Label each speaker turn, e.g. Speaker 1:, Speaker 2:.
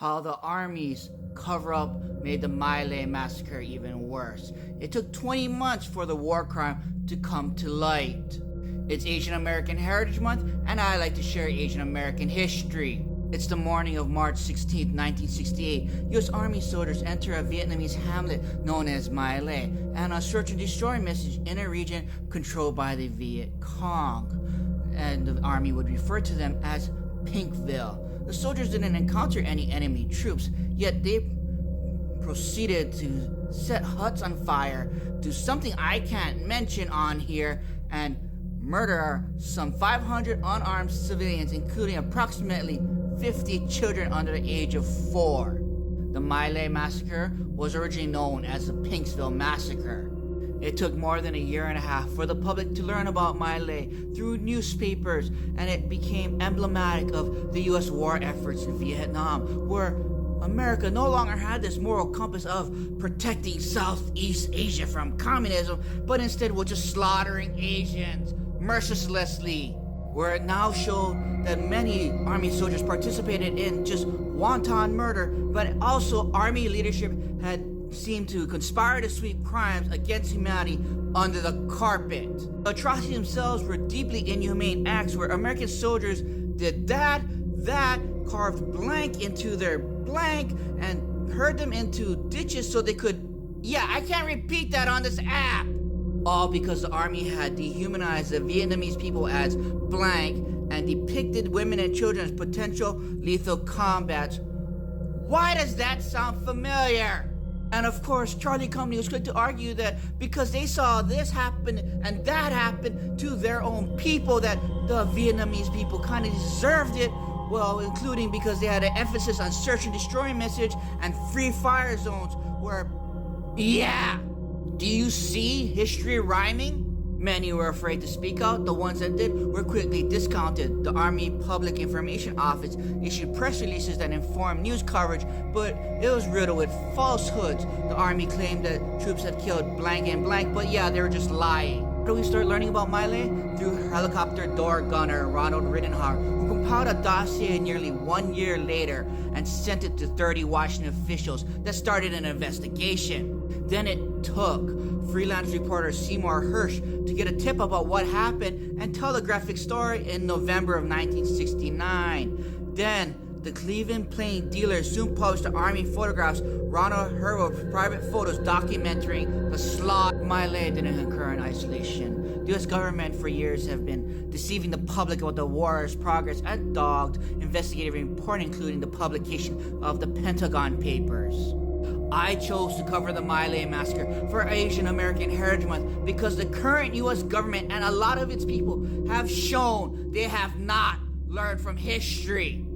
Speaker 1: how the Army's cover-up made the Lai Massacre even worse. It took 20 months for the war crime to come to light. It's Asian American Heritage Month, and I like to share Asian American history. It's the morning of March 16, 1968. U.S. Army soldiers enter a Vietnamese hamlet known as My Lai and a search and destroy message in a region controlled by the Viet Cong. And the Army would refer to them as Pinkville. The soldiers didn't encounter any enemy troops, yet they proceeded to set huts on fire, do something I can't mention on here, and murder some 500 unarmed civilians, including approximately 50 children under the age of 4. The My Lai Massacre was originally known as the Pinksville Massacre. It took more than a year and a half for the public to learn about My Lai through newspapers, and it became emblematic of the U.S. war efforts in Vietnam, where America no longer had this moral compass of protecting Southeast Asia from communism, but instead was just slaughtering Asians mercilessly, where it now showed that many Army soldiers participated in just wanton murder, but also Army leadership had seemed to conspire to sweep crimes against humanity under the carpet. The atrocities themselves were deeply inhumane acts where American soldiers did that, carved blank into their blank, and herd them into ditches so they could, I can't repeat that on this app. All because the Army had dehumanized the Vietnamese people as blank and depicted women and children as potential lethal combats. Why does that sound familiar? And of course, Charlie Company was quick to argue that because they saw this happen and that happen to their own people, that the Vietnamese people kind of deserved it, well, including because they had an emphasis on search and destroy message and free fire zones where, do you see history rhyming? Many were afraid to speak out. The ones that did were quickly discounted. The Army Public Information Office issued press releases that informed news coverage, but it was riddled with falsehoods. The Army claimed that troops had killed blank and blank, but they were just lying. How do we start learning about My Lai? Through helicopter door gunner Ronald Rittenhouse, who compiled a dossier nearly 1 year later and sent it to 30 Washington officials that started an investigation. Then it took freelance reporter Seymour Hersh to get a tip about what happened and tell the graphic story in November of 1969. Then, the Cleveland Plain dealer soon published the Army photographs Ronald Herwood's private photos documenting the slaughter. My Lai didn't occur in isolation. The U.S. government for years have been deceiving the public about the war's progress and dogged investigative reporting, including the publication of the Pentagon Papers. I chose to cover the My Lai Massacre for Asian American Heritage Month because the current U.S. government and a lot of its people have shown they have not learned from history.